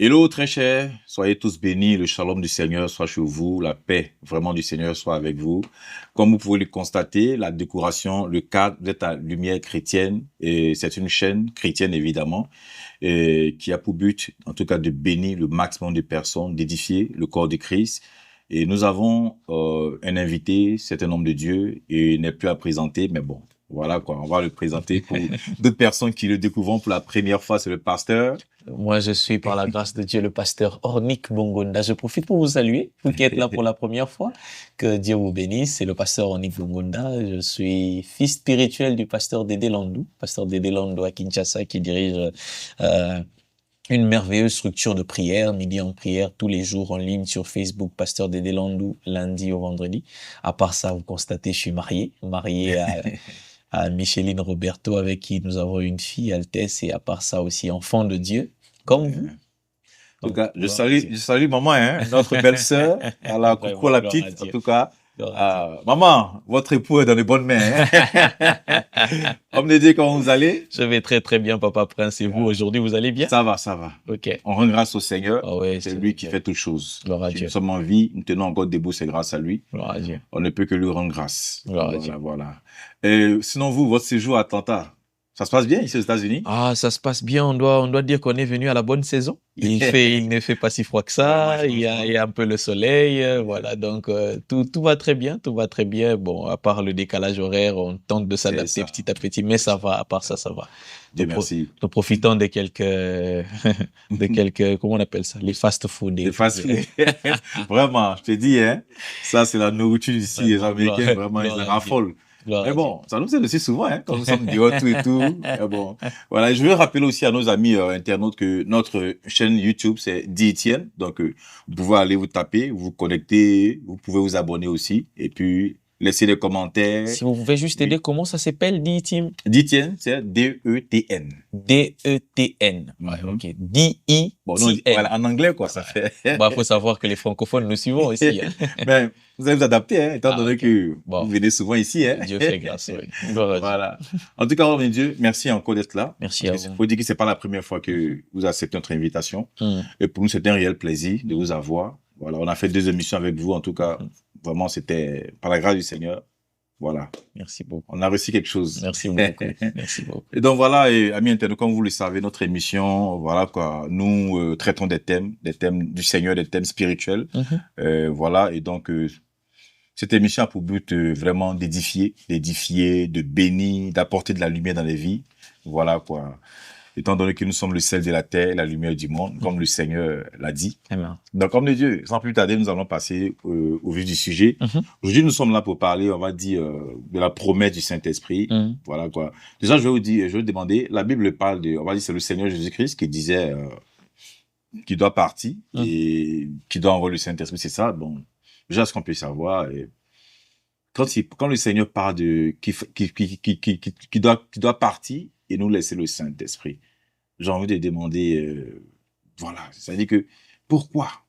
Hello très chers, soyez tous bénis, le shalom du Seigneur soit chez vous, la paix vraiment du Seigneur soit avec vous. Comme vous pouvez le constater, la décoration, le cadre de ta lumière chrétienne, et c'est une chaîne chrétienne évidemment, et qui a pour but en tout cas de bénir le maximum de personnes, d'édifier le corps de Christ. Et nous avons un invité, c'est un homme de Dieu, et il n'est plus à présenter, mais bon, voilà quoi, on va le présenter pour d'autres personnes qui le découvrent pour la première fois, c'est le pasteur. Moi, je suis, par la grâce de Dieu, le pasteur Ornick Bongonda. Je profite pour vous saluer, vous qui êtes là pour la première fois. Que Dieu vous bénisse. C'est le pasteur Ornick Bongonda. Je suis fils spirituel du pasteur Dédé Landou à Kinshasa, qui dirige une merveilleuse structure de prière, midi en prière, tous les jours en ligne sur Facebook, pasteur Dédé Landou, lundi au vendredi. À part ça, vous constatez, je suis marié à Micheline Roberto, avec qui nous avons une fille, Altesse, et à part ça aussi, enfant de Dieu, comme vous. En tout cas, je salue maman, hein, notre belle-sœur. Alors, coucou la petite, en tout cas. Maman, votre époux est dans de bonnes mains. Hein? Homme de Dieu, comment vous allez? Je vais très très bien, Papa Prince. Et vous, aujourd'hui, vous allez bien? Ça va, ça va. Ok. On rend grâce au Seigneur. Oh ouais, c'est lui qui fait toutes choses. Gloire à Si Dieu. nous sommes en vie, nous tenons encore debout, c'est grâce à lui. Gloire à Dieu. On ne peut que lui rendre grâce. Gloire à Voilà, Dieu. voilà. Sinon, vous, votre séjour à Atlanta, ça se passe bien ici aux États-Unis? Ah, ça se passe bien. On doit dire qu'on est venu à la bonne saison. Il ne fait pas si froid que ça. Ouais, il y a un peu le soleil. Voilà. Donc, tout va très bien. Tout va très bien. Bon, à part le décalage horaire, on tente de s'adapter petit à petit, mais ça va. À part ça, ça va. Dieu merci. Nous profitons de quelques, comment on appelle ça? Les fast-food. Les fast-food. Vraiment, je te dis, hein. Ça, c'est la nourriture ici. Les Américains, vraiment, ils en raffolent. Mais bon, ça nous aide aussi souvent, hein, quand nous sommes dehors, tout et tout. Mais bon, voilà. Je veux rappeler aussi à nos amis internautes que notre chaîne YouTube, c'est Dit Etienne. Donc, vous pouvez aller vous taper, vous connecter, vous pouvez vous abonner aussi. Et puis, laisser des commentaires. Si vous pouvez juste aider, comment ça s'appelle, Dit Etienne? Dit Etienne, c'est D-E-T-N. D-E-T-N. Ouais, ok. D-I-T-N. Bon, non, voilà, en anglais, quoi, ça fait. Bah, faut savoir que les francophones nous suivons ici. Hein. Mais vous allez vous adapter, hein, étant donné que vous venez souvent ici. Hein. Dieu fait grâce, oui. Voilà. En tout cas, mon Dieu, merci encore d'être là. Merci à vous. Il faut dire que c'est pas la première fois que vous acceptez notre invitation. Et pour nous, c'était un réel plaisir de vous avoir. Voilà, on a fait 2 émissions avec vous. En tout cas, vraiment, c'était par la grâce du Seigneur. Voilà. Merci beaucoup. On a reçu quelque chose. Merci beaucoup. Merci beaucoup. Et donc voilà, amis internautes, comme vous le savez, notre émission, voilà quoi, nous traitons des thèmes du Seigneur, des thèmes spirituels. Voilà, et donc cette émission a pour but vraiment d'édifier, de bénir, d'apporter de la lumière dans les vies. Voilà quoi. Étant donné que nous sommes le sel de la terre, la lumière du monde, comme le Seigneur l'a dit. Amen. Donc, comme de Dieu, sans plus tarder, nous allons passer au vif du sujet. Aujourd'hui, nous sommes là pour parler, on va dire, de la promesse du Saint-Esprit. Voilà quoi. Déjà, je vais vous demander, la Bible parle de, on va dire, c'est le Seigneur Jésus-Christ qui disait qu'il doit partir et qu'il doit envoyer le Saint-Esprit. C'est ça. Bon, déjà, ce qu'on peut savoir, quand le Seigneur parle de qui doit partir et nous laisser le Saint-Esprit, j'ai envie de demander, voilà, c'est-à-dire que pourquoi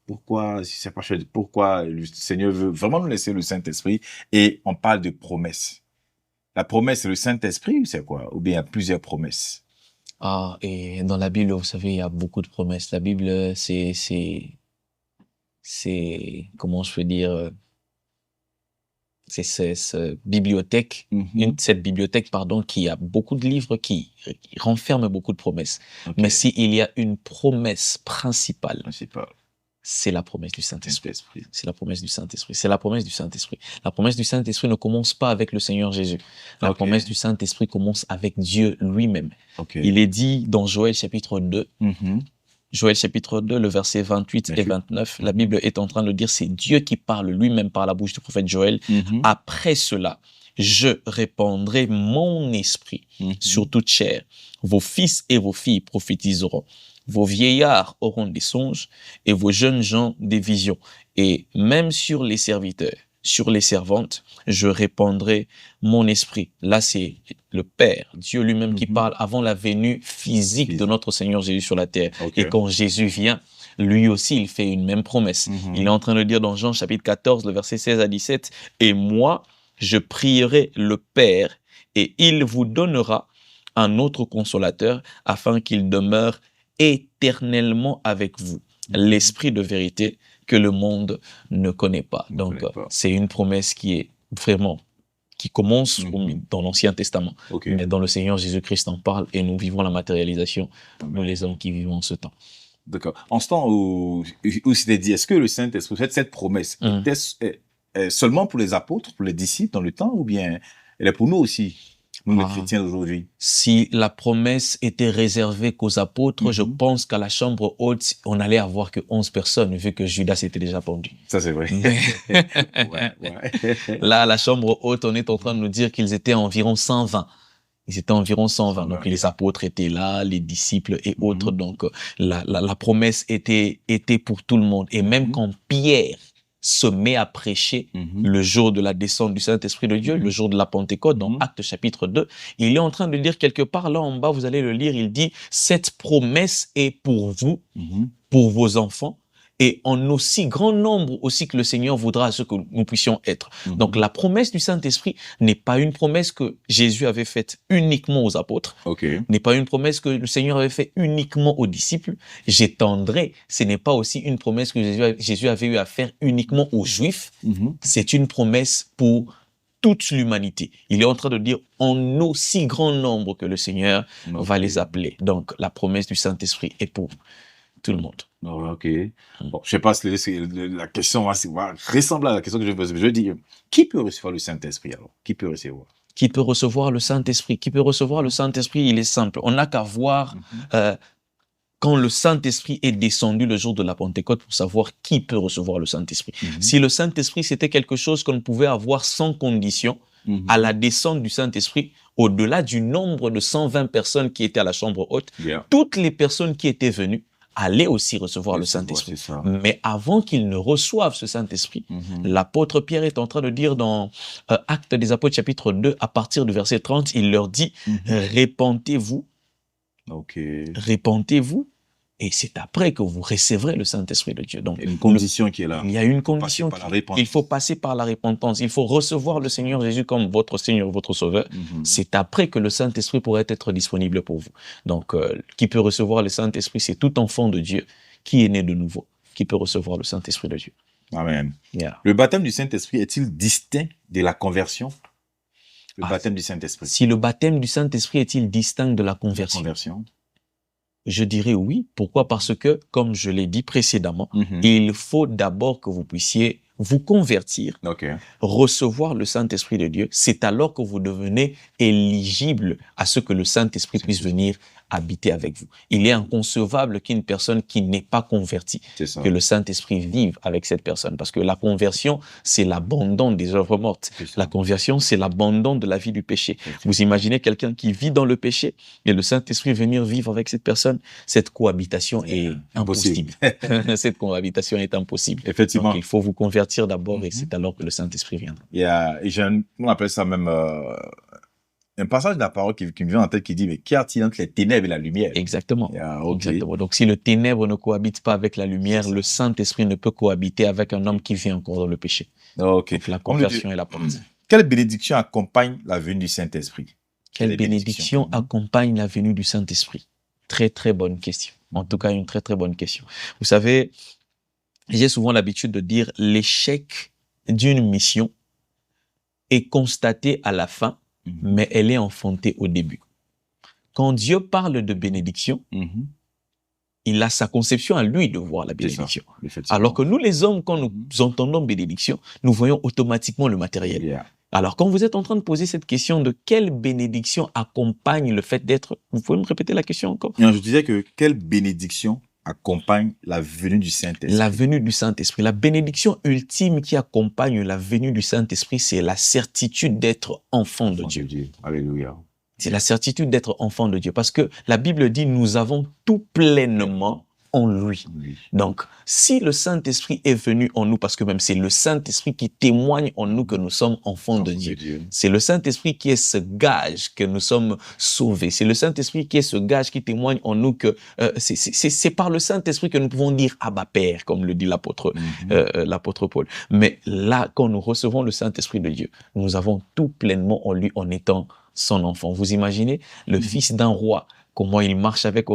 le Seigneur veut vraiment nous laisser le Saint-Esprit et on parle de promesse. La promesse, c'est le Saint-Esprit ou c'est quoi? Ou bien il y a plusieurs promesses? Ah, et dans la Bible, vous savez, il y a beaucoup de promesses. La Bible, c'est, comment je peux dire, c'est cette bibliothèque, cette bibliothèque, pardon, qui a beaucoup de livres qui renferment beaucoup de promesses. Okay. Mais s'il y a une promesse principale, c'est la promesse du Saint-Esprit. C'est la promesse du Saint-Esprit. C'est la promesse du Saint-Esprit. La promesse du Saint-Esprit ne commence pas avec le Seigneur Jésus. La promesse du Saint-Esprit commence avec Dieu lui-même. Il est dit dans Joël chapitre 2, Joël chapitre 2, le verset 28 et 29, la Bible est en train de dire, c'est Dieu qui parle lui-même par la bouche du prophète Joël. Après cela, je répandrai mon esprit sur toute chair. Vos fils et vos filles prophétiseront. Vos vieillards auront des songes et vos jeunes gens des visions. Et même sur les serviteurs, sur les servantes, je répandrai mon esprit. Là, c'est le Père, Dieu lui-même qui parle avant la venue physique de notre Seigneur Jésus sur la terre. Et quand Jésus vient, lui aussi, il fait une même promesse. Il est en train de dire dans Jean chapitre 14, le verset 16 à 17, « Et moi, je prierai le Père, et il vous donnera un autre consolateur, afin qu'il demeure éternellement avec vous. L'esprit de vérité que le monde ne connaît pas. Donc, c'est une promesse qui est vraiment, qui commence dans l'Ancien Testament. Mais dans le Seigneur Jésus-Christ en parle et nous vivons la matérialisation, nous les hommes qui vivons en ce temps. D'accord. En ce temps où c'était dit, est-ce que le Saint-Esprit, cette promesse, est seulement pour les apôtres, pour les disciples dans le temps, ou bien elle est pour nous aussi? Nous, les chrétiens d'aujourd'hui. Si la promesse était réservée qu'aux apôtres, je pense qu'à la chambre haute, on allait avoir que 11 personnes, vu que Judas était déjà pendu. Ça, c'est vrai. Là, à la chambre haute, on est en train de nous dire qu'ils étaient environ 120. Ils étaient environ 120. Donc, les apôtres étaient là, les disciples et autres. Donc, la promesse était pour tout le monde. Et même quand Pierre se met à prêcher le jour de la descente du Saint-Esprit de Dieu, le jour de la Pentecôte, dans Actes chapitre 2, il est en train de dire quelque part, là en bas, vous allez le lire, il dit, cette promesse est pour vous, pour vos enfants, et en aussi grand nombre aussi que le Seigneur voudra à ce que nous puissions être. Donc la promesse du Saint-Esprit n'est pas une promesse que Jésus avait faite uniquement aux apôtres, n'est pas une promesse que le Seigneur avait faite uniquement aux disciples. J'étendrai, ce n'est pas aussi une promesse que Jésus avait eu à faire uniquement aux Juifs, c'est une promesse pour toute l'humanité. Il est en train de dire en aussi grand nombre que le Seigneur va les appeler. Donc la promesse du Saint-Esprit est pour tout le monde. Ok. Bon, je sais pas si la question va ressembler à la question que je vais poser. Je veux dire, qui peut recevoir le Saint-Esprit alors? Qui peut recevoir? Qui peut recevoir le Saint-Esprit? Qui peut recevoir le Saint-Esprit? Il est simple. On n'a qu'à voir quand le Saint-Esprit est descendu le jour de la Pentecôte pour savoir qui peut recevoir le Saint-Esprit. Si le Saint-Esprit, c'était quelque chose qu'on pouvait avoir sans condition, à la descente du Saint-Esprit, au-delà du nombre de 120 personnes qui étaient à la chambre haute, toutes les personnes qui étaient venues allaient aussi recevoir le Saint-Esprit. Mais avant qu'ils ne reçoivent ce Saint-Esprit, l'apôtre Pierre est en train de dire dans Actes des Apôtres chapitre 2, à partir du verset 30, il leur dit « Répentez-vous, répentez-vous, et c'est après que vous recevrez le Saint-Esprit de Dieu. » Donc, il y a une condition qui est là. Il y a une condition. Il faut passer par la repentance. Il faut recevoir le Seigneur Jésus comme votre Seigneur, votre Sauveur. C'est après que le Saint-Esprit pourrait être disponible pour vous. Donc, qui peut recevoir le Saint-Esprit, c'est tout enfant de Dieu qui est né de nouveau, qui peut recevoir le Saint-Esprit de Dieu. Amen. Le baptême du Saint-Esprit est-il distinct de la conversion? Le baptême du Saint-Esprit. Si le baptême du Saint-Esprit est-il distinct de la conversion? Je dirais oui. Pourquoi? Parce que, comme je l'ai dit précédemment, il faut d'abord que vous puissiez vous convertir, recevoir le Saint-Esprit de Dieu. C'est alors que vous devenez éligible à ce que le Saint-Esprit puisse venir habiter avec vous. Il est inconcevable qu'une personne qui n'est pas convertie, que le Saint-Esprit vive avec cette personne. Parce que la conversion, c'est l'abandon des œuvres mortes. La conversion, c'est l'abandon de la vie du péché. Vous imaginez quelqu'un qui vit dans le péché et le Saint-Esprit venir vivre avec cette personne, cette cohabitation est impossible. Cette cohabitation est impossible. Effectivement. Donc, il faut vous convertir d'abord et c'est alors que le Saint-Esprit viendra. On appelle ça même un passage de la parole qui me vient en tête qui dit, mais qu'y a-t-il entre les ténèbres et la lumière? Exactement. Exactement. Donc, si le ténèbre ne cohabite pas avec la lumière, le Saint-Esprit ne peut cohabiter avec un homme qui vit encore dans le péché. Donc, la conversion est la porte. Quelle bénédiction accompagne la venue du Saint-Esprit? Quelle bénédiction accompagne la venue du Saint-Esprit? Très, très bonne question. En tout cas, une très, très bonne question. Vous savez, j'ai souvent l'habitude de dire l'échec d'une mission est constaté à la fin, mais elle est enfantée au début. Quand Dieu parle de bénédiction, il a sa conception à lui de voir la bénédiction. Alors que nous, les hommes, quand nous entendons bénédiction, nous voyons automatiquement le matériel. Alors, quand vous êtes en train de poser cette question de quelle bénédiction accompagne le fait d'être... Vous pouvez me répéter la question encore? Non, je disais que quelle bénédiction accompagne la venue du Saint-Esprit? La venue du Saint-Esprit. La bénédiction ultime qui accompagne la venue du Saint-Esprit, c'est la certitude d'être enfant de Dieu. Alléluia. C'est la certitude d'être enfant de Dieu. Parce que la Bible dit, nous avons tout pleinement en lui. Donc, si le Saint-Esprit est venu en nous, parce que même c'est le Saint-Esprit qui témoigne en nous que nous sommes enfants de Dieu. C'est le Saint-Esprit qui est ce gage que nous sommes sauvés. C'est le Saint-Esprit qui est ce gage qui témoigne en nous que c'est par le Saint-Esprit que nous pouvons dire Abba Père, comme le dit l'apôtre Paul. Mais là, quand nous recevons le Saint-Esprit de Dieu, nous avons tout pleinement en lui en étant son enfant. Vous imaginez le fils d'un roi comment il marche avec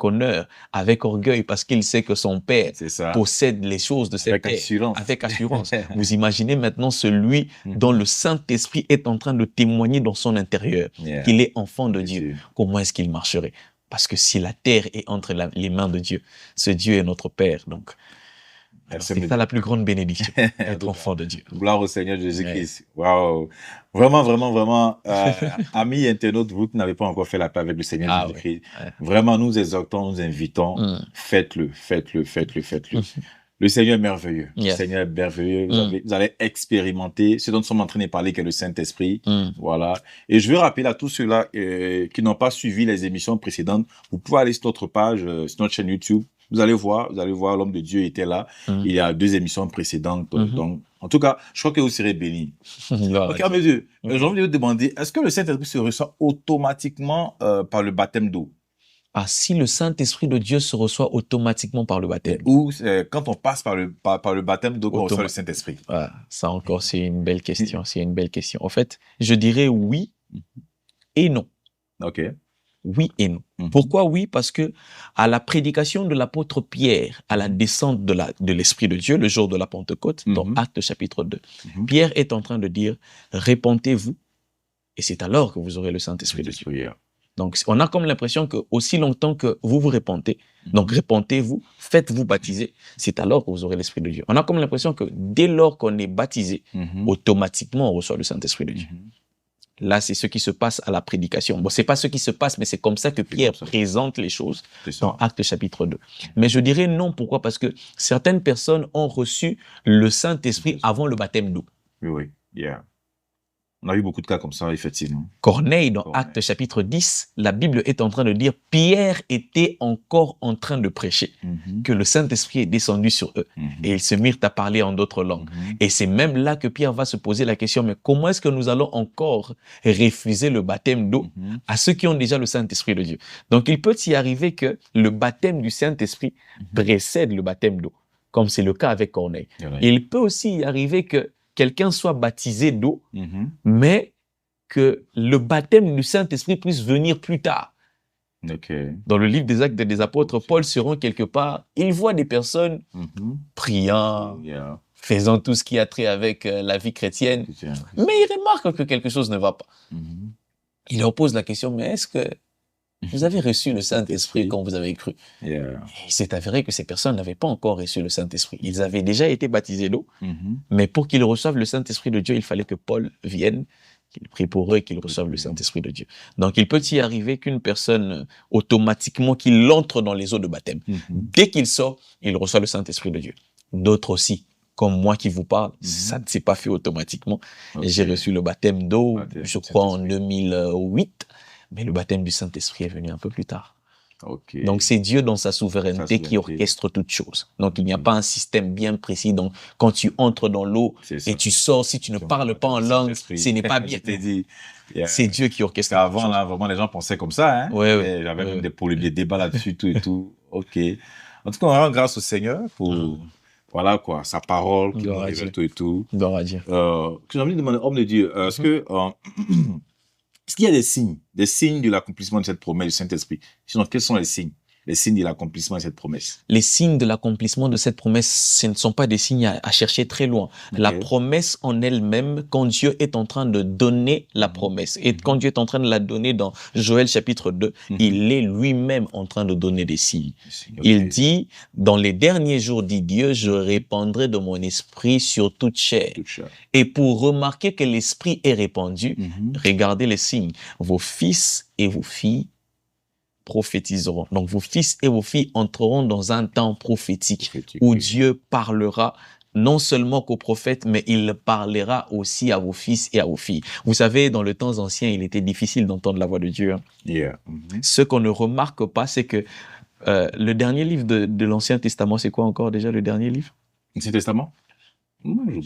honneur, avec orgueil, parce qu'il sait que son père possède les choses de cette terre. Avec assurance. Vous imaginez maintenant celui dont le Saint-Esprit est en train de témoigner dans son intérieur, qu'il est enfant de Dieu. Comment est-ce qu'il marcherait? Parce que si la terre est entre les mains de Dieu, ce Dieu est notre Père. Donc, c'est ça la plus grande bénédiction, être enfant de Dieu. Gloire au Seigneur Jésus-Christ. Waouh. Vraiment, vraiment, vraiment, amis internautes, vous qui n'avez pas encore fait la paix avec le Seigneur Jésus-Christ, vraiment, nous exhortons, nous invitons, faites-le. Le Seigneur est merveilleux. Le Seigneur est merveilleux. Vous allez expérimenter ce dont nous sommes en train de parler, qui est le Saint-Esprit. Voilà. Et je veux rappeler à tous ceux-là qui n'ont pas suivi les émissions précédentes, vous pouvez aller sur notre page, sur notre chaîne YouTube. Vous allez voir, l'homme de Dieu était là. Il y a 2 émissions précédentes. Donc, en tout cas, je crois que vous serez bénis. Ok, mes Dieu, j'ai envie de vous demander, est-ce que le Saint-Esprit se reçoit automatiquement par le baptême d'eau? Si le Saint-Esprit de Dieu se reçoit automatiquement par le baptême. Ou quand on passe par le baptême d'eau, on reçoit le Saint-Esprit. Ça encore, c'est une belle question. En fait, je dirais oui et non. Ok. Oui et non. Pourquoi oui? Parce que à la prédication de l'apôtre Pierre, à la descente de l'Esprit de Dieu, le jour de la Pentecôte, dans Actes chapitre 2, Pierre est en train de dire, répentez-vous, et c'est alors que vous aurez le Saint-Esprit de Dieu. Donc, on a comme l'impression que aussi longtemps que vous vous répentez, donc répentez-vous, faites-vous baptiser, c'est alors que vous aurez l'Esprit de Dieu. On a comme l'impression que dès lors qu'on est baptisé, automatiquement on reçoit le Saint-Esprit de Dieu. Là, c'est ce qui se passe à la prédication. Bon, c'est pas ce qui se passe, mais c'est comme ça que Pierre présente les choses dans Actes chapitre 2. Mais je dirais non. Pourquoi? Parce que certaines personnes ont reçu le Saint-Esprit avant le baptême d'eau. Oui. On a eu beaucoup de cas comme ça, effectivement. Corneille, dans Actes chapitre 10, la Bible est en train de dire Pierre était encore en train de prêcher, que le Saint-Esprit est descendu sur eux. Et ils se mirent à parler en d'autres langues. Et c'est même là que Pierre va se poser la question, mais comment est-ce que nous allons encore refuser le baptême d'eau à ceux qui ont déjà le Saint-Esprit de Dieu? Donc il peut y arriver que le baptême du Saint-Esprit précède le baptême d'eau, comme c'est le cas avec Corneille. Et il peut aussi y arriver que quelqu'un soit baptisé d'eau, mais que le baptême du Saint-Esprit puisse venir plus tard. Dans le livre des Actes des Apôtres, Paul se rend quelque part, il voit des personnes priant, faisant tout ce qui a trait avec la vie chrétienne, mais il remarque que quelque chose ne va pas. Il leur pose la question, mais est-ce que vous avez reçu le Saint-Esprit quand vous avez cru? Il s'est avéré que ces personnes n'avaient pas encore reçu le Saint-Esprit. Ils avaient déjà été baptisés d'eau, mais pour qu'ils reçoivent le Saint-Esprit de Dieu, il fallait que Paul vienne, qu'il prie pour eux et qu'ils reçoivent le Saint-Esprit de Dieu. Donc, il peut y arriver qu'une personne, automatiquement, qu'il entre dans les eaux de baptême. Dès qu'il sort, il reçoit le Saint-Esprit de Dieu. D'autres aussi, comme moi qui vous parle, ça ne s'est pas fait automatiquement. J'ai reçu le baptême d'eau, je crois, en 2008. Mais le baptême du Saint-Esprit est venu un peu plus tard. Donc, c'est Dieu dans sa souveraineté qui orchestre toutes choses. Donc, il n'y a pas un système bien précis. Donc, quand tu entres dans l'eau et tu sors, si tu ne parles pas en langue, ce n'est pas bien. C'est Dieu qui orchestre. Avant, là, vraiment, les gens pensaient comme ça. Hein? J'avais même des débats là-dessus, tout et tout. Ok. En tout cas, on rend grâce au Seigneur pour, voilà quoi, sa parole qui nous révèle tout et tout. Gloire à Dieu. J'ai envie de demander, homme de Dieu, est-ce qu'il y a des signes de l'accomplissement de cette promesse du Saint-Esprit? Sinon, quels sont les signes de l'accomplissement de cette promesse? Les signes de l'accomplissement de cette promesse, ce ne sont pas des signes à chercher très loin. La promesse en elle-même, quand Dieu est en train de donner la promesse, et quand Dieu est en train de la donner dans Joël chapitre 2, il est lui-même en train de donner des signes. Il dit, dans les derniers jours, dit Dieu, je répandrai de mon esprit sur toute chair. Et pour remarquer que l'esprit est répandu, regardez les signes. Vos fils et vos filles prophétiseront. Donc, vos fils et vos filles entreront dans un temps prophétique où Dieu parlera non seulement qu'aux prophètes, mais il parlera aussi à vos fils et à vos filles. Vous savez, dans le temps ancien, il était difficile d'entendre la voix de Dieu. Ce qu'on ne remarque pas, c'est que le dernier livre de l'Ancien Testament, c'est quoi encore déjà le dernier livre? L'Ancien Testament?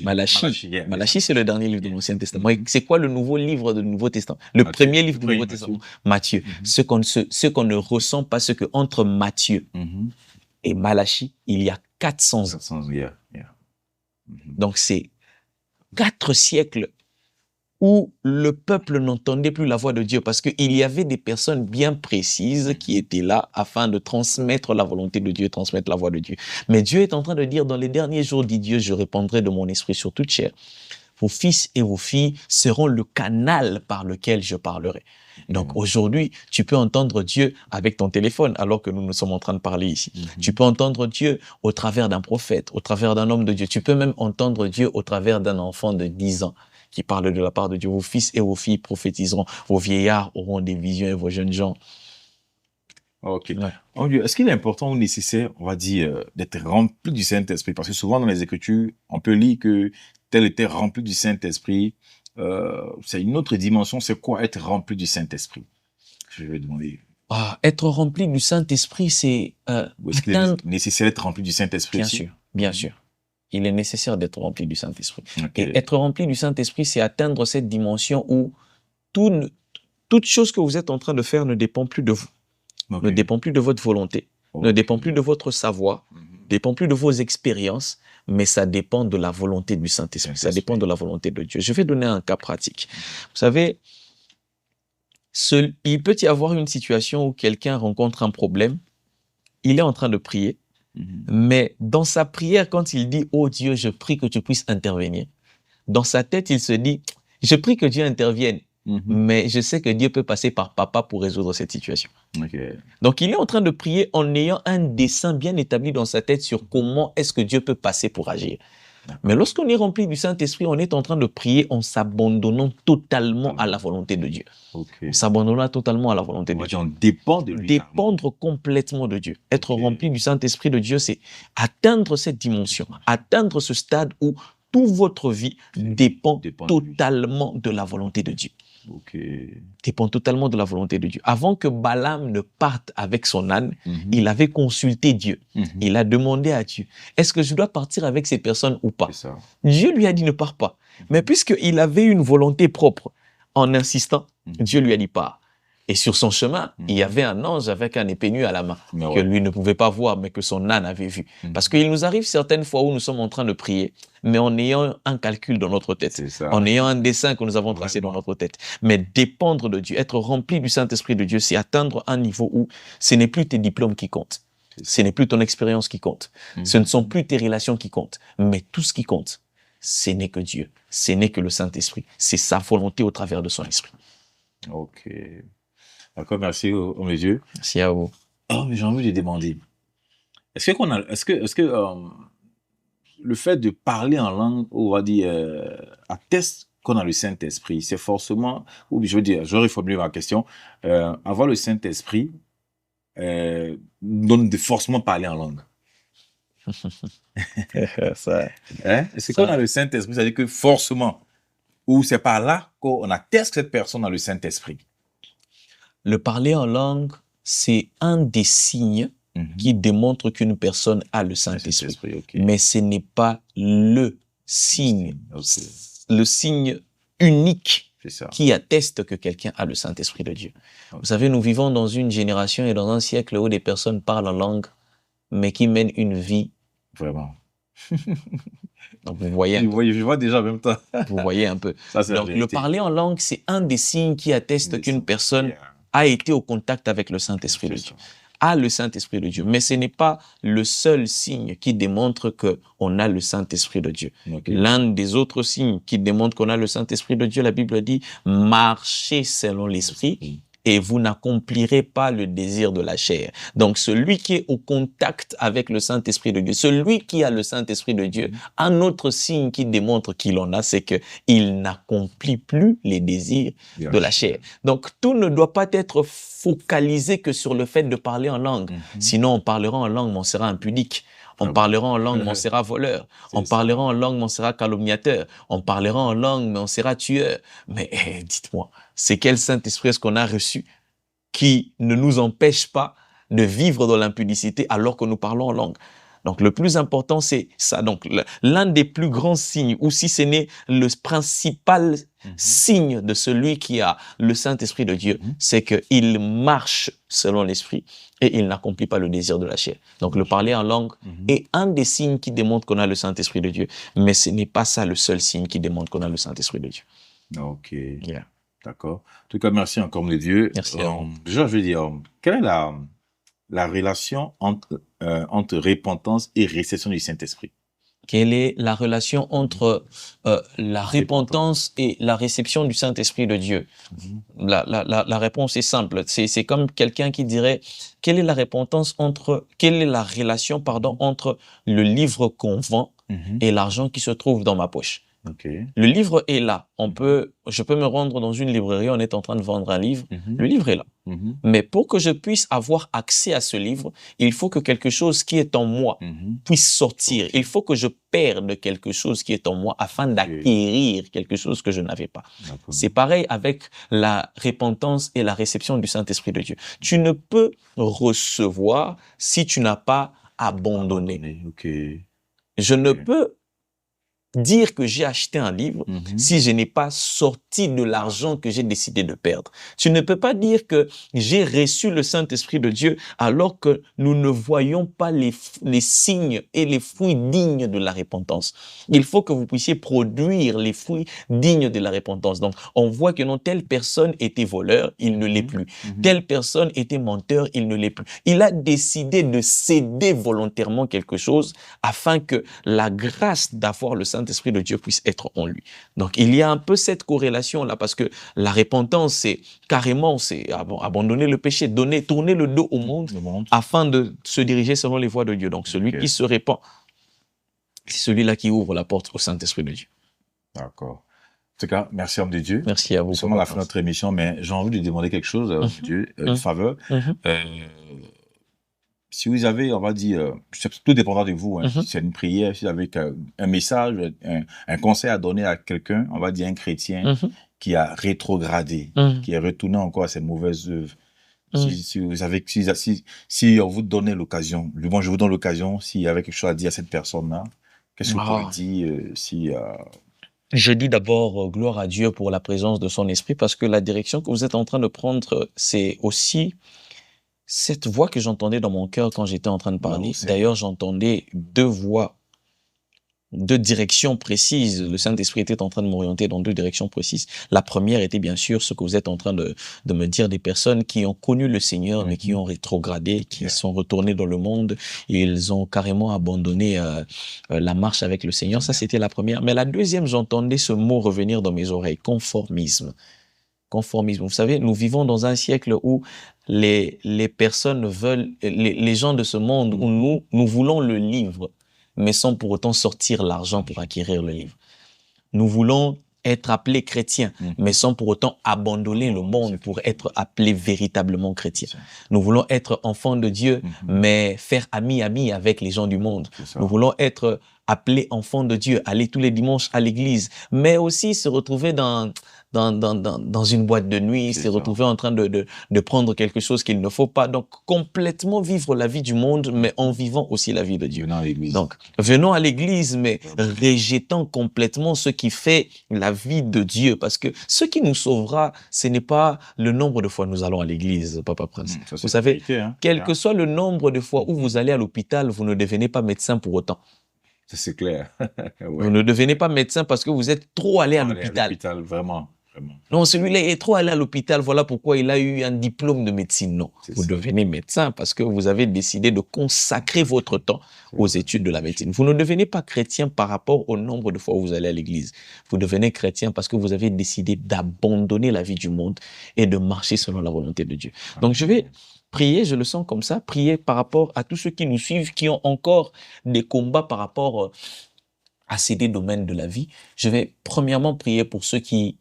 Malachie, c'est le dernier livre de l'Ancien Testament. Et c'est quoi le nouveau livre du Nouveau Testament? Le premier livre du Nouveau Testament, Matthieu. Ce qu'on ne ressent pas, c'est qu'entre Matthieu et Malachie, il y a 400 ans. Donc c'est 4 siècles où le peuple n'entendait plus la voix de Dieu parce qu'il y avait des personnes bien précises qui étaient là afin de transmettre la volonté de Dieu, transmettre la voix de Dieu. Mais Dieu est en train de dire, dans les derniers jours, dit Dieu, je répandrai de mon esprit sur toute chair. Vos fils et vos filles seront le canal par lequel je parlerai. Donc aujourd'hui, tu peux entendre Dieu avec ton téléphone alors que nous sommes en train de parler ici. Tu peux entendre Dieu au travers d'un prophète, au travers d'un homme de Dieu. Tu peux même entendre Dieu au travers d'un enfant de 10 ans qui parle de la part de Dieu. Vos fils et vos filles prophétiseront, vos vieillards auront des visions et vos jeunes gens. Ok. Ouais. Est-ce qu'il est important ou nécessaire, on va dire, d'être rempli du Saint-Esprit? Parce que souvent dans les Écritures, on peut lire que tel était rempli du Saint-Esprit. C'est une autre dimension. C'est quoi être rempli du Saint-Esprit? Je vais demander. Être rempli du Saint-Esprit, c'est est-ce qu'il est nécessaire d'être rempli du Saint-Esprit? Bien sûr, bien sûr. Il est nécessaire d'être rempli du Saint-Esprit. Et être rempli du Saint-Esprit, c'est atteindre cette dimension où toute chose que vous êtes en train de faire ne dépend plus de vous, ne dépend plus de votre volonté, ne dépend plus de votre savoir, ne dépend plus de vos expériences, mais ça dépend de la volonté du Saint-Esprit, ça dépend de la volonté de Dieu. Je vais donner un cas pratique. Vous savez, il peut y avoir une situation où quelqu'un rencontre un problème, il est en train de prier, mais dans sa prière, quand il dit « Oh Dieu, je prie que tu puisses intervenir », dans sa tête, il se dit « Je prie que Dieu intervienne, mais je sais que Dieu peut passer par papa pour résoudre cette situation. » Donc, il est en train de prier en ayant un dessein bien établi dans sa tête sur comment est-ce que Dieu peut passer pour agir. Mais lorsqu'on est rempli du Saint-Esprit, on est en train de prier en s'abandonnant totalement à la volonté de Dieu. En s'abandonnant totalement à la volonté de Dieu. On dépend de lui. Dépendre complètement de Dieu. Être rempli du Saint-Esprit de Dieu, c'est atteindre cette dimension, atteindre ce stade où toute votre vie dépend totalement de la volonté de Dieu. Dépend totalement de la volonté de Dieu. Avant que Balaam ne parte avec son âne, il avait consulté Dieu. Il a demandé à Dieu, est-ce que je dois partir avec ces personnes ou pas? Dieu lui a dit ne pars pas. Mais puisqu'il avait une volonté propre, en insistant, Dieu lui a dit pars. Et sur son chemin, il y avait un ange avec un épée nue à la main, que lui ne pouvait pas voir, mais que son âne avait vu. Parce qu'il nous arrive certaines fois où nous sommes en train de prier, mais en ayant un calcul dans notre tête, en ayant un dessein que nous avons tracé dans notre tête. Mais dépendre de Dieu, être rempli du Saint-Esprit de Dieu, c'est atteindre un niveau où ce n'est plus tes diplômes qui comptent, ce n'est plus ton expérience qui compte, ce ne sont plus tes relations qui comptent, mais tout ce qui compte, ce n'est que Dieu, ce n'est que le Saint-Esprit, c'est sa volonté au travers de son esprit. Ok. D'accord, merci au Dieu. Merci à vous. Oh, mais j'ai envie de demander, est-ce que le fait de parler en langue, on va dire, atteste qu'on a le Saint-Esprit? C'est forcément, ou je veux dire, je vais reformuler ma question, avoir le Saint-Esprit donne de forcément parler en langue. Est-ce qu'on a le Saint-Esprit, c'est-à-dire que forcément, ou c'est par là qu'on atteste que cette personne a le Saint-Esprit? Le parler en langue, c'est un des signes qui démontre qu'une personne a le Saint-Esprit. Mais ce n'est pas le signe, le signe unique qui atteste que quelqu'un a le Saint-Esprit de Dieu. Vous savez, nous vivons dans une génération et dans un siècle où des personnes parlent en langue, mais qui mènent une vie. Vraiment. Donc vous voyez. Je vois déjà en même temps. Vous voyez un peu. Donc le parler en langue, c'est un des signes qui atteste qu'une personne a été au contact avec le Saint-Esprit de Dieu, a le Saint-Esprit de Dieu. Mais ce n'est pas le seul signe qui démontre qu'on a le Saint-Esprit de Dieu. L'un des autres signes qui démontre qu'on a le Saint-Esprit de Dieu, la Bible dit « Marchez selon l'Esprit ». Et vous n'accomplirez pas le désir de la chair. Donc, celui qui est au contact avec le Saint-Esprit de Dieu, celui qui a le Saint-Esprit de Dieu, un autre signe qui démontre qu'il en a, c'est qu'il n'accomplit plus les désirs de la chair. Donc, tout ne doit pas être focalisé que sur le fait de parler en langue. Sinon, on parlera en langue, mais on sera impudique. On parlera en langue, mais on sera voleur. On parlera en langue, mais on sera calomniateur. On parlera en langue, mais on sera tueur. Mais dites-moi, c'est quel Saint-Esprit est-ce qu'on a reçu qui ne nous empêche pas de vivre dans l'impudicité alors que nous parlons en langue? Donc, le plus important, c'est ça. Donc, l'un des plus grands signes, ou si ce n'est le principal signe de celui qui a le Saint-Esprit de Dieu, c'est qu'il marche selon l'Esprit et il n'accomplit pas le désir de la chair. Donc, le parler en langue est un des signes qui démontre qu'on a le Saint-Esprit de Dieu, mais ce n'est pas ça le seul signe qui démontre qu'on a le Saint-Esprit de Dieu. Ok. Yeah. D'accord. En tout cas, merci encore, mon Dieu. Merci. Déjà, je veux dire, quelle est la relation entre repentance et réception du Saint-Esprit? Quelle est la relation entre la repentance et la réception du Saint-Esprit de Dieu? La réponse est simple. C'est comme quelqu'un qui dirait, quelle est la relation, pardon, entre le livre qu'on vend et l'argent qui se trouve dans ma poche? Okay. Le livre est là. Je peux me rendre dans une librairie, on est en train de vendre un livre. Le livre est là. Mais pour que je puisse avoir accès à ce livre, il faut que quelque chose qui est en moi puisse sortir. Il faut que je perde quelque chose qui est en moi afin d'acquérir quelque chose que je n'avais pas. C'est pareil avec la repentance et la réception du Saint-Esprit de Dieu. Tu ne peux recevoir si tu n'as pas abandonné. Je ne peux dire que j'ai acheté un livre si je n'ai pas sorti de l'argent que j'ai décidé de perdre. Tu ne peux pas dire que j'ai reçu le Saint-Esprit de Dieu alors que nous ne voyons pas les signes et les fruits dignes de la repentance. Il faut que vous puissiez produire les fruits dignes de la repentance. Donc, on voit que non, telle personne était voleur, il ne l'est plus. Telle personne était menteur, il ne l'est plus. Il a décidé de céder volontairement quelque chose afin que la grâce d'avoir le Saint-Esprit de Dieu puisse être en lui. Donc, il y a un peu cette corrélation-là parce que la repentance, c'est carrément, c'est abandonner le péché, tourner le dos au monde afin de se diriger selon les voies de Dieu. Donc, celui qui se répand, c'est celui-là qui ouvre la porte au Saint-Esprit de Dieu. D'accord. En tout cas, merci, homme de Dieu. Merci à vous. C'est vraiment la fin de notre émission, mais j'ai envie de demander quelque chose, Dieu, une faveur. Si vous avez, on va dire, tout dépendra de vous, si c'est une prière, si vous avez un message, un conseil à donner à quelqu'un, on va dire un chrétien qui a rétrogradé, qui est retourné encore à ses mauvaises œuvres. Si on vous donnait l'occasion, je vous donne l'occasion, s'il y avait quelque chose à dire à cette personne-là, qu'est-ce que vous pourriez dire Je dis d'abord gloire à Dieu pour la présence de son esprit parce que la direction que vous êtes en train de prendre, c'est aussi cette voix que j'entendais dans mon cœur quand j'étais en train de parler. D'ailleurs, j'entendais deux voix, deux directions précises. Le Saint-Esprit était en train de m'orienter dans deux directions précises. La première était bien sûr ce que vous êtes en train de me dire, des personnes qui ont connu le Seigneur, mais qui ont rétrogradé, qui sont retournées dans le monde et ils ont carrément abandonné la marche avec le Seigneur. Ça, c'était la première. Mais la deuxième, j'entendais ce mot revenir dans mes oreilles, conformisme. Conformisme. Vous savez, nous vivons dans un siècle où les personnes veulent, les gens de ce monde où nous voulons le livre, mais sans pour autant sortir l'argent pour acquérir le livre. Nous voulons être appelés chrétiens, mais sans pour autant abandonner le monde pour être appelés véritablement chrétiens. Nous voulons être enfants de Dieu, mais faire ami avec les gens du monde. Nous voulons être appelés enfants de Dieu, aller tous les dimanches à l'église, mais aussi se retrouver dans une boîte de nuit, se retrouver en train de prendre quelque chose qu'il ne faut pas. Donc, complètement vivre la vie du monde, mais en vivant aussi la vie de Dieu. Donc, venons à l'église, mais rejetant complètement ce qui fait la vie de Dieu. Parce que ce qui nous sauvera, ce n'est pas le nombre de fois nous allons à l'église, Papa Prince. Vous savez, quel que soit le nombre de fois où vous allez à l'hôpital, vous ne devenez pas médecin pour autant. C'est clair. Vous ne devenez pas médecin parce que vous êtes trop allé à l'hôpital. Vraiment. Non, celui-là est trop allé à l'hôpital, voilà pourquoi il a eu un diplôme de médecine. Non, vous devenez médecin parce que vous avez décidé de consacrer votre temps aux études de la médecine. Vous ne devenez pas chrétien par rapport au nombre de fois où vous allez à l'église. Vous devenez chrétien parce que vous avez décidé d'abandonner la vie du monde et de marcher selon la volonté de Dieu. Donc je vais prier, je le sens comme ça, prier par rapport à tous ceux qui nous suivent, qui ont encore des combats par rapport à ces domaines de la vie. Je vais premièrement prier pour ceux qui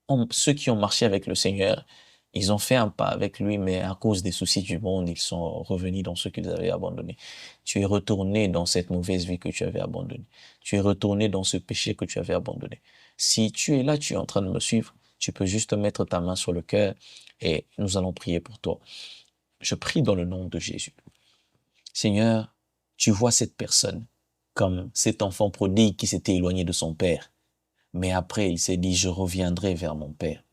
ont marché avec le Seigneur. Ils ont fait un pas avec lui, mais à cause des soucis du monde, ils sont revenus dans ce qu'ils avaient abandonné. Tu es retourné dans cette mauvaise vie que tu avais abandonnée. Tu es retourné dans ce péché que tu avais abandonné. Si tu es là, tu es en train de me suivre, tu peux juste mettre ta main sur le cœur et nous allons prier pour toi. Je prie dans le nom de Jésus. Seigneur, tu vois cette personne comme cet enfant prodigue qui s'était éloigné de son père. Mais après, il s'est dit, je reviendrai vers mon Père.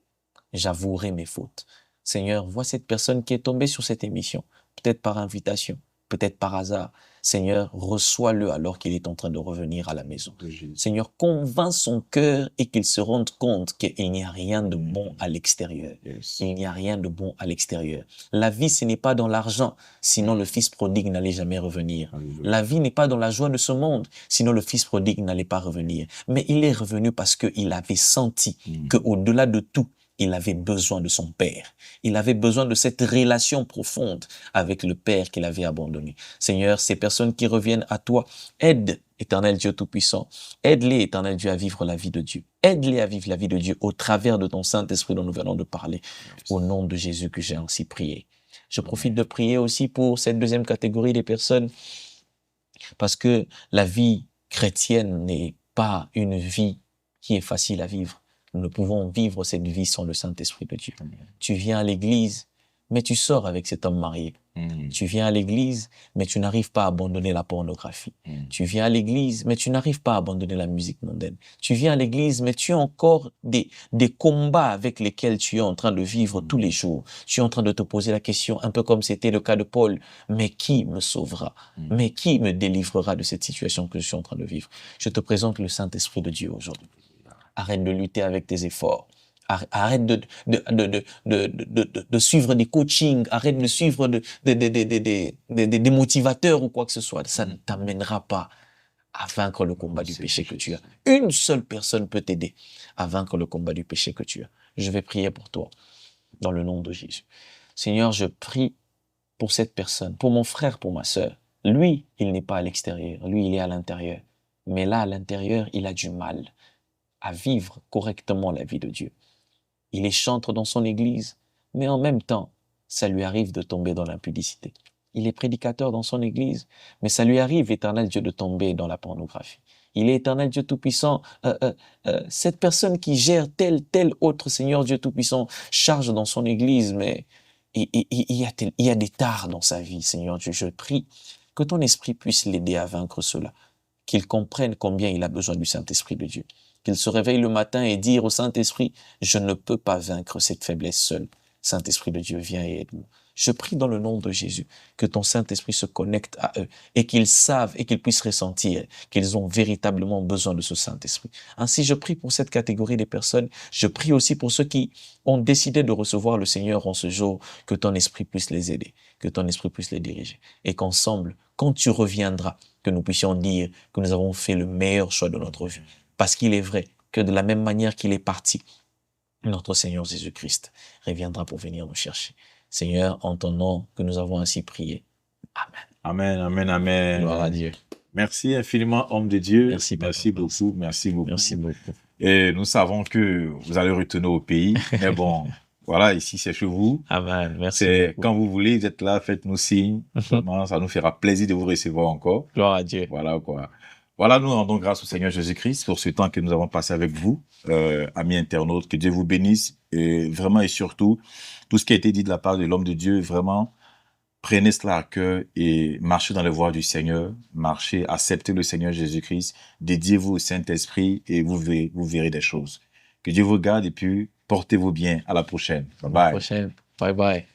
J'avouerai mes fautes. Seigneur, vois cette personne qui est tombée sur cette émission, peut-être par invitation. peut-être par hasard. Seigneur, reçois-le alors qu'il est en train de revenir à la maison. Seigneur, convainc son cœur et qu'il se rende compte qu'il n'y a rien de bon à l'extérieur. Il n'y a rien de bon à l'extérieur. La vie, ce n'est pas dans l'argent, sinon le fils prodigue n'allait jamais revenir. La vie n'est pas dans la joie de ce monde, sinon le fils prodigue n'allait pas revenir. Mais il est revenu parce qu'il avait senti qu'au-delà de tout, il avait besoin de son Père. Il avait besoin de cette relation profonde avec le Père qu'il avait abandonné. Seigneur, ces personnes qui reviennent à toi, aide, Éternel Dieu Tout-Puissant. Aide-les, Éternel Dieu, à vivre la vie de Dieu. Aide-les à vivre la vie de Dieu au travers de ton Saint-Esprit dont nous venons de parler. Au nom de Jésus que j'ai ainsi prié. Je profite de prier aussi pour cette deuxième catégorie des personnes parce que la vie chrétienne n'est pas une vie qui est facile à vivre. Nous ne pouvons vivre cette vie sans le Saint-Esprit de Dieu. Tu viens à l'église, mais tu sors avec cet homme marié. Tu viens à l'église, mais tu n'arrives pas à abandonner la pornographie. Tu viens à l'église, mais tu n'arrives pas à abandonner la musique mondaine. Tu viens à l'église, mais tu as encore des combats avec lesquels tu es en train de vivre tous les jours. Tu es en train de te poser la question, un peu comme c'était le cas de Paul, mais qui me sauvera? Mais qui me délivrera de cette situation que je suis en train de vivre? Je te présente le Saint-Esprit de Dieu aujourd'hui. Arrête de lutter avec tes efforts. Arrête de suivre des coachings. Arrête de suivre des motivateurs ou quoi que ce soit. Ça ne t'amènera pas à vaincre le combat du péché que tu as. Une seule personne peut t'aider à vaincre le combat du péché que tu as. Je vais prier pour toi, dans le nom de Jésus. Seigneur, je prie pour cette personne, pour mon frère, pour ma sœur. Lui, il n'est pas à l'extérieur. Lui, il est à l'intérieur. Mais là, à l'intérieur, il a du mal à vivre correctement la vie de Dieu. Il est chantre dans son église, mais en même temps, ça lui arrive de tomber dans l'impudicité. Il est prédicateur dans son église, mais ça lui arrive, Éternel Dieu, de tomber dans la pornographie. Il est Éternel Dieu Tout-Puissant, cette personne qui gère tel autre Seigneur Dieu Tout-Puissant charge dans son église, mais il y a des tares dans sa vie, Seigneur Dieu. Je prie que ton esprit puisse l'aider à vaincre cela, qu'il comprenne combien il a besoin du Saint-Esprit de Dieu. Qu'il se réveille le matin et dire au Saint-Esprit, je ne peux pas vaincre cette faiblesse seule. Saint-Esprit de Dieu, viens et aide-moi. Je prie dans le nom de Jésus que ton Saint-Esprit se connecte à eux et qu'ils savent et qu'ils puissent ressentir qu'ils ont véritablement besoin de ce Saint-Esprit. Ainsi, je prie pour cette catégorie des personnes. Je prie aussi pour ceux qui ont décidé de recevoir le Seigneur en ce jour, que ton Esprit puisse les aider, que ton Esprit puisse les diriger et qu'ensemble, quand tu reviendras, que nous puissions dire que nous avons fait le meilleur choix de notre vie. Parce qu'il est vrai que de la même manière qu'il est parti, notre Seigneur Jésus-Christ reviendra pour venir nous chercher. Seigneur, en ton nom que nous avons ainsi prié. Amen. Amen, amen, amen. Gloire à Dieu. Merci infiniment, homme de Dieu. Merci beaucoup, merci beaucoup. Merci beaucoup. Et nous savons que vous allez retourner au pays. Mais bon, voilà, ici c'est chez vous. Amen, merci beaucoup. Quand vous voulez, vous êtes là, faites-nous signe. Vraiment, ça nous fera plaisir de vous recevoir encore. Gloire à Dieu. Voilà quoi. Voilà, nous rendons grâce au Seigneur Jésus-Christ pour ce temps que nous avons passé avec vous, amis internautes. Que Dieu vous bénisse et vraiment et surtout, tout ce qui a été dit de la part de l'homme de Dieu, vraiment, prenez cela à cœur et marchez dans les voies du Seigneur, marchez, acceptez le Seigneur Jésus-Christ, dédiez-vous au Saint-Esprit et vous verrez des choses. Que Dieu vous garde et puis portez-vous bien. À la prochaine. Bye bye. À la prochaine. Bye bye.